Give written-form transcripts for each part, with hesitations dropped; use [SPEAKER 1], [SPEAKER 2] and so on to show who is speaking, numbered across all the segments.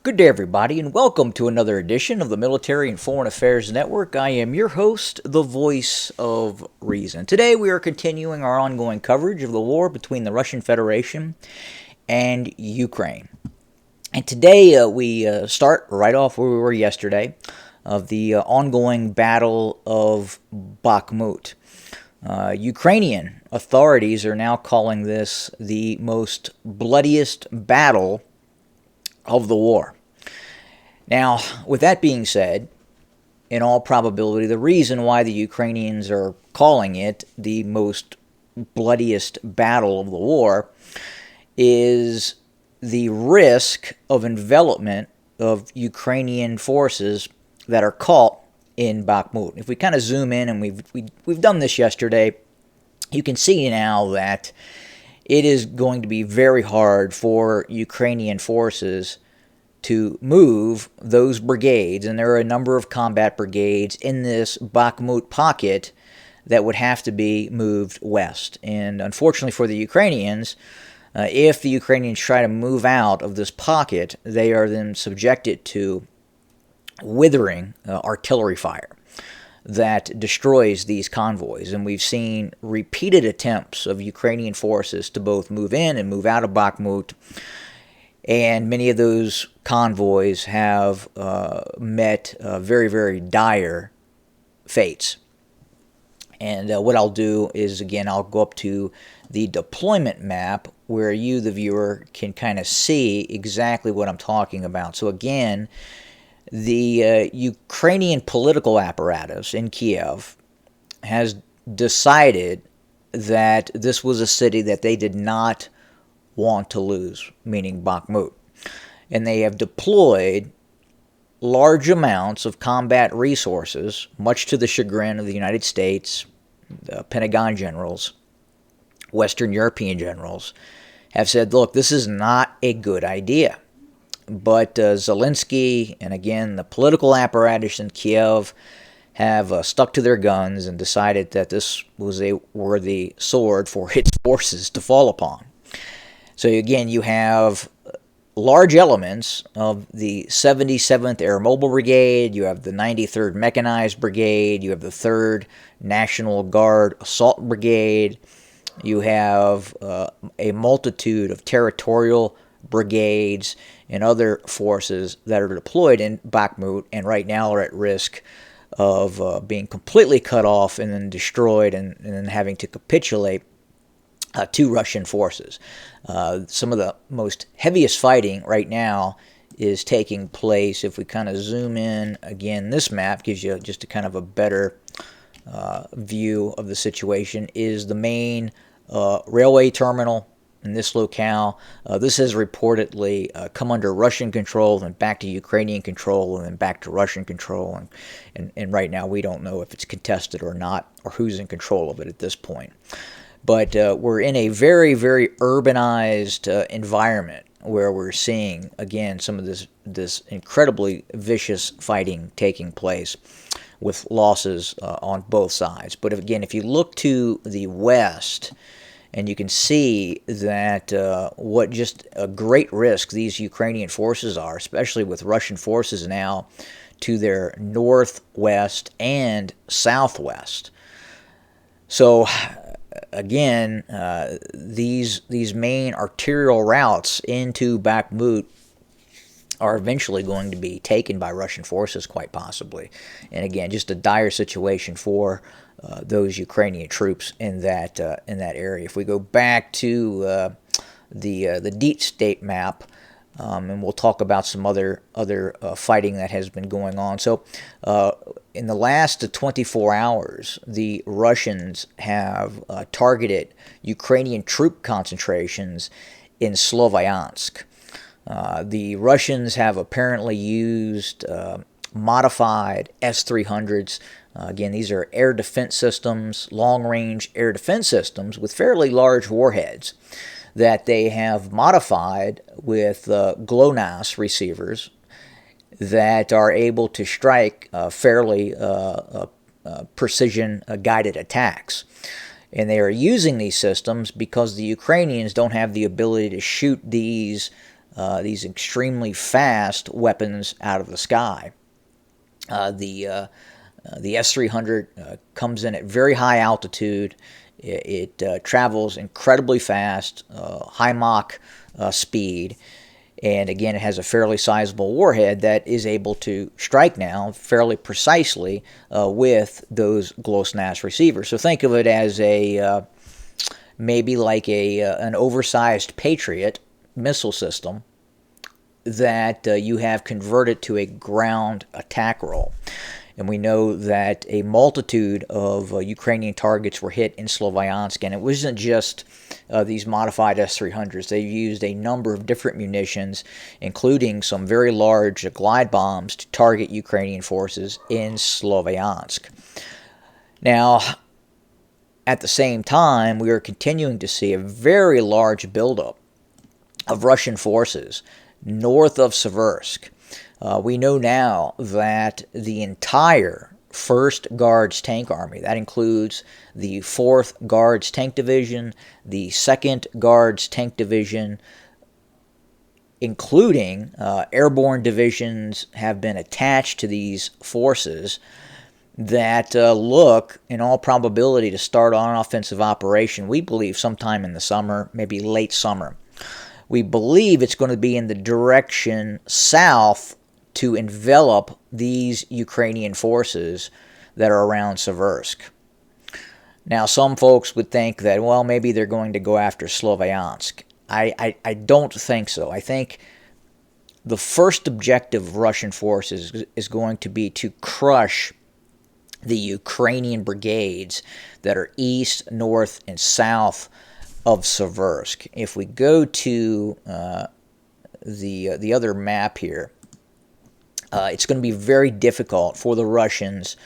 [SPEAKER 1] Good day, everybody, and welcome to another edition of the Military and Foreign Affairs Network. I am your host, the voice of reason. Today, we are continuing our ongoing coverage of the war between the Russian Federation and Ukraine. And today, we start right off where we were yesterday of the ongoing Battle of Bakhmut. Ukrainian authorities are now calling this the most bloodiest battle of the war. Now, with that being said, in all probability, the reason why the Ukrainians are calling it the most bloodiest battle of the war is the risk of envelopment of Ukrainian forces that are caught in Bakhmut. If we kind of zoom in, and we've done this yesterday, you can see now that it is going to be very hard for Ukrainian forces to move those brigades, and there are a number of combat brigades in this Bakhmut pocket that would have to be moved west. And unfortunately for the Ukrainians, if the Ukrainians try to move out of this pocket, they are then subjected to withering artillery fire that destroys these convoys. And we've seen repeated attempts of Ukrainian forces to both move in and move out of Bakhmut, and many of those convoys have met very, very dire fates. And what I'll do is, again, I'll go up to the deployment map where you, the viewer, can kind of see exactly what I'm talking about. So again, the Ukrainian political apparatus in Kiev has decided that this was a city that they did not want to lose, meaning Bakhmut. And they have deployed large amounts of combat resources, much to the chagrin of the United States, the Pentagon generals, Western European generals, have said, look, this is not a good idea. But Zelensky and, again, the political apparatus in Kiev have stuck to their guns and decided that this was a worthy sword for its forces to fall upon. So again, you have large elements of the 77th Air Mobile Brigade, you have the 93rd Mechanized Brigade, you have the 3rd National Guard Assault Brigade, you have a multitude of territorial brigades and other forces that are deployed in Bakhmut and right now are at risk of being completely cut off and then destroyed and then having to capitulate to Russian forces. Some of the most heaviest fighting right now is taking place. If we kind of zoom in, again, this map gives you just a kind of a better view of the situation, is the main railway terminal in this locale. This has reportedly come under Russian control and back to Ukrainian control and then back to Russian control. And right now we don't know if it's contested or not or who's in control of it at this point. But we're in a very, very urbanized environment where we're seeing, again, some of this incredibly vicious fighting taking place with losses on both sides. But again, if you look to the west, and you can see that what just a great risk these Ukrainian forces are, especially with Russian forces now to their northwest and southwest. So again, these main arterial routes into Bakhmut are eventually going to be taken by Russian forces, quite possibly. And again, just a dire situation for those Ukrainian troops in that area. If we go back to the deep state map, and we'll talk about some other fighting that has been going on. So in the last 24 hours, the Russians have targeted Ukrainian troop concentrations in Sloviansk. The Russians have apparently used modified S-300s. Again, these are air defense systems, long-range air defense systems with fairly large warheads that they have modified with GLONASS receivers that are able to strike fairly precision-guided attacks. And they are using these systems because the Ukrainians don't have the ability to shoot these these extremely fast weapons out of the sky. The S-300 comes in at very high altitude. It travels incredibly fast, high Mach speed, and again, it has a fairly sizable warhead that is able to strike now fairly precisely with those GLONASS receivers. So think of it as a maybe like an oversized Patriot missile system that you have converted to a ground attack role. And we know that a multitude of Ukrainian targets were hit in Sloviansk, and it wasn't just these modified S-300s. They used a number of different munitions, including some very large glide bombs to target Ukrainian forces in Sloviansk. Now, at the same time, we are continuing to see a very large buildup of Russian forces north of Seversk. We know now that the entire 1st Guards Tank Army, that includes the 4th Guards Tank Division, the 2nd Guards Tank Division, including airborne divisions, have been attached to these forces that look, in all probability, to start on an offensive operation, we believe, sometime in the summer, maybe late summer. We believe it's going to be in the direction south to envelop these Ukrainian forces that are around Seversk. Now, some folks would think that, well, maybe they're going to go after Sloviansk. I don't think so. I think the first objective of Russian forces is going to be to crush the Ukrainian brigades that are east, north, and south of Seversk. If we go to the other map here, it's going to be very difficult for the Russians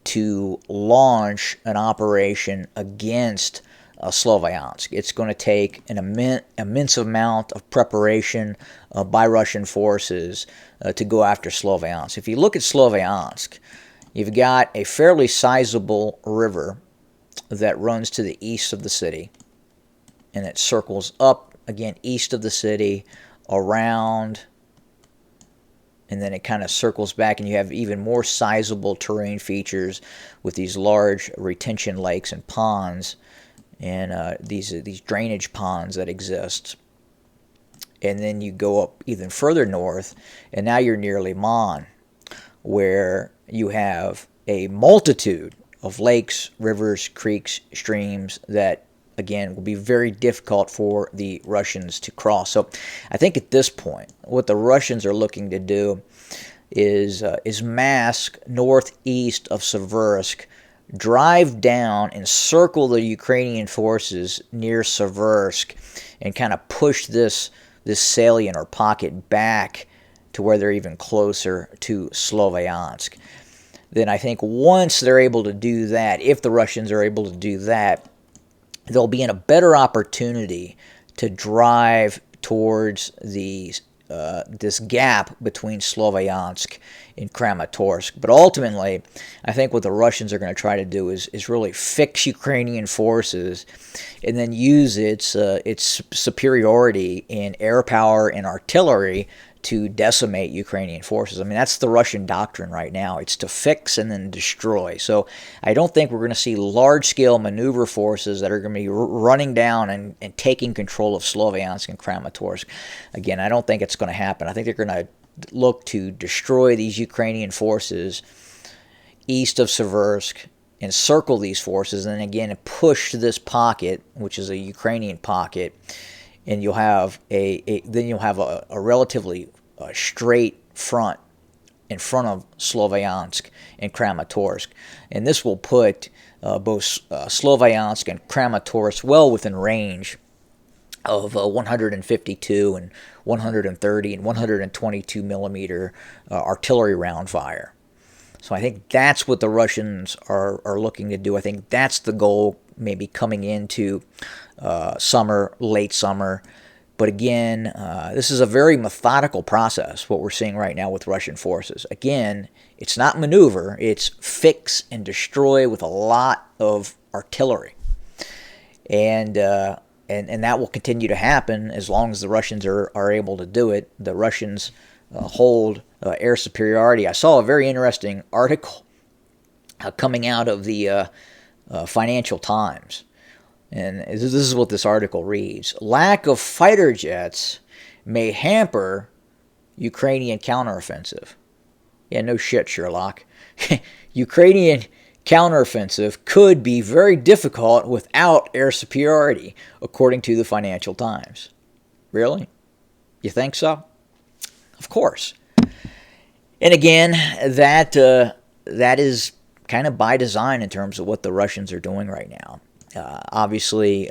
[SPEAKER 1] to launch an operation against Sloviansk. It's going to take an immense amount of preparation by Russian forces to go after Sloviansk. If you look at Sloviansk, you've got a fairly sizable river that runs to the east of the city, and it circles up, again, east of the city, around, and then it kind of circles back, and you have even more sizable terrain features with these large retention lakes and ponds, and these drainage ponds that exist. And then you go up even further north, and now you're near Liman, where you have a multitude of lakes, rivers, creeks, streams that, again, will be very difficult for the Russians to cross. So I think at this point, what the Russians are looking to do is mask northeast of Seversk, drive down and circle the Ukrainian forces near Seversk, and kind of push this salient or pocket back to where they're even closer to Sloviansk. Then I think once they're able to do that, if the Russians are able to do that, they'll be in a better opportunity to drive towards this gap between Sloviansk and Kramatorsk. But ultimately, I think what the Russians are going to try to do is really fix Ukrainian forces and then use its superiority in air power and artillery to decimate Ukrainian forces. I mean, that's the Russian doctrine right now. It's to fix and then destroy. So I don't think we're going to see large-scale maneuver forces that are going to be running down and taking control of Sloviansk and Kramatorsk. Again, I don't think it's going to happen. I think they're going to look to destroy these Ukrainian forces east of Seversk, encircle these forces, and then again push this pocket, which is a Ukrainian pocket, and you'll have a relatively straight front in front of Sloviansk and Kramatorsk, and this will put both Sloviansk and Kramatorsk well within range of 152 and 130 and 122 millimeter artillery round fire. So I think that's what the Russians are looking to do. I think that's the goal, maybe coming into summer, late summer. But again, this is a very methodical process, what we're seeing right now with Russian forces. Again, it's not maneuver, it's fix and destroy with a lot of artillery. And and that will continue to happen as long as the Russians are able to do it. The Russians hold air superiority. I saw a very interesting article coming out of the Financial Times. And this is what this article reads. Lack of fighter jets may hamper Ukrainian counteroffensive. Yeah, no shit, Sherlock. Ukrainian counteroffensive could be very difficult without air superiority, according to the Financial Times. Really? You think so? Of course. And again, that is kind of by design in terms of what the Russians are doing right now. Obviously,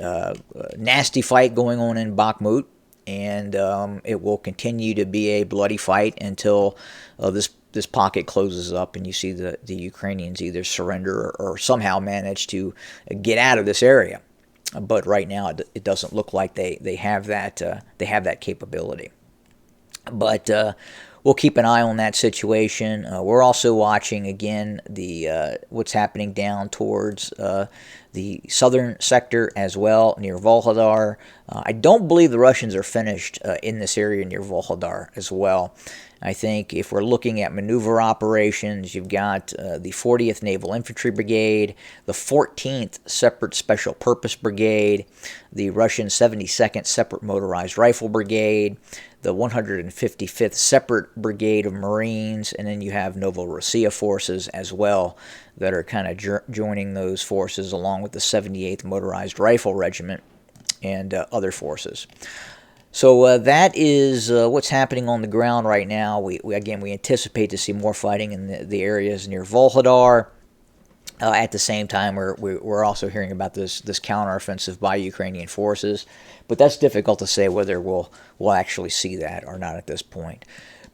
[SPEAKER 1] nasty fight going on in Bakhmut, and it will continue to be a bloody fight until this pocket closes up and you see the Ukrainians either surrender or somehow manage to get out of this area. But right now, it doesn't look like they have that capability. But we'll keep an eye on that situation. We're also watching again what's happening down towards the southern sector as well, near Volhodar. I don't believe the Russians are finished in this area near Volhodar as well. I think if we're looking at maneuver operations, you've got the 40th Naval Infantry Brigade, the 14th Separate Special Purpose Brigade, the Russian 72nd Separate Motorized Rifle Brigade, the 155th Separate Brigade of Marines, and then you have Novorossiya forces as well that are kind of joining those forces along with the 78th Motorized Rifle Regiment and other forces. So that is what's happening on the ground right now. We anticipate to see more fighting in the areas near Volhodar. At the same time, we're also hearing about this counteroffensive by Ukrainian forces, but that's difficult to say whether we'll actually see that or not at this point.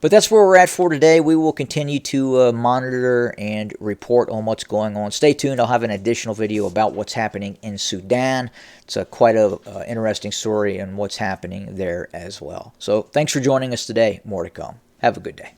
[SPEAKER 1] But that's where we're at for today. We will continue to monitor and report on what's going on. Stay tuned. I'll have an additional video about what's happening in Sudan. It's quite an interesting story and what's happening there as well. So thanks for joining us today. More to come. Have a good day.